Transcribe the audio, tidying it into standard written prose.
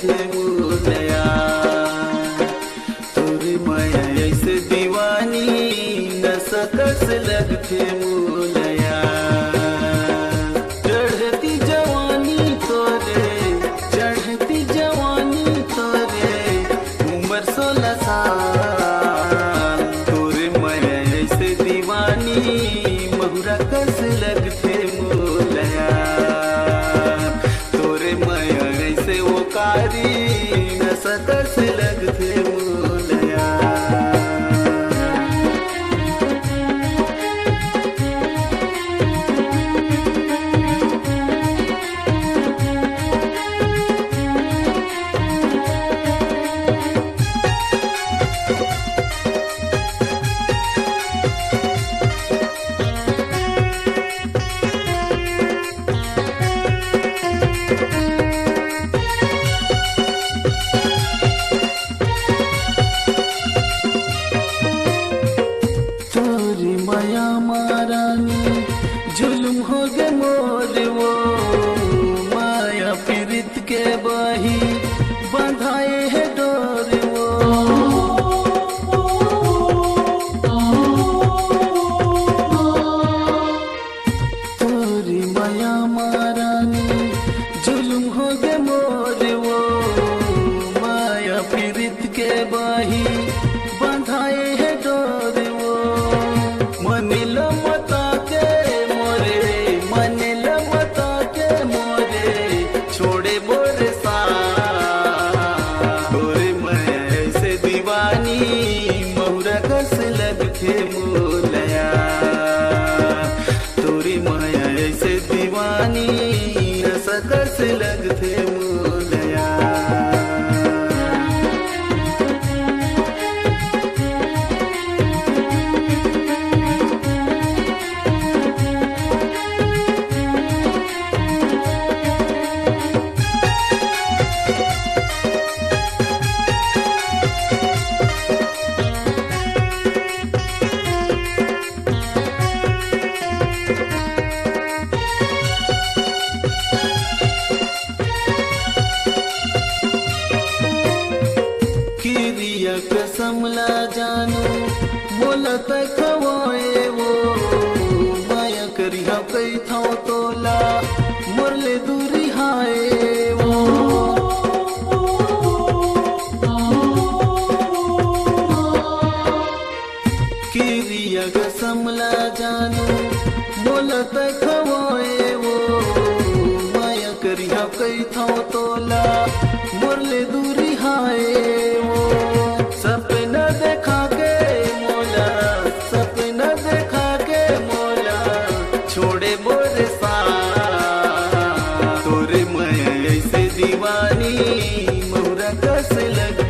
लगथे मोलया। तोरे माया ऐसे दीवानी नशा कस लगथे मोलया। चढ़ती जवानी तोरे, चढ़ती जवानी तोरे, उम्र 16 साल। तोरे माया ऐसे दीवानी महुरा कस लगथे मोलया। तोरे माया ऐसे वो कारी नशा कस लगथे मोलया। तोरी माया मारानी जुल्म हो गे मोर वो। माया पीड़ित के बही बंधाए है डोर वो। तोरी माया मारानी जुल्म हो गे मोर वो। माया पीड़ित के बही बंधाए है डोर वो। मनिल मता के मोरे, मनिल मता के मोरे, छोड़े बोरे सा। तोरे माया ऐसे दीवानी महुरा कस लगथे मोलया। तोरी माया ऐसे दीवानी नशा कस लगथे मोलया। किरिया कसम ला जानू मोला तक खवाए वो। माया करी हम कई था तोला मोरले दूरी हाय वो। किरिया कसम ला जानू मोला तक खवाए वो। माया करी हम कई था तोला मोरले दूरी हाय वो। सपना देखा के मोला, सपना देखा के मोला, छोड़े बोरे सा। तोरे माया ऐसे दीवानी महुरा कस लग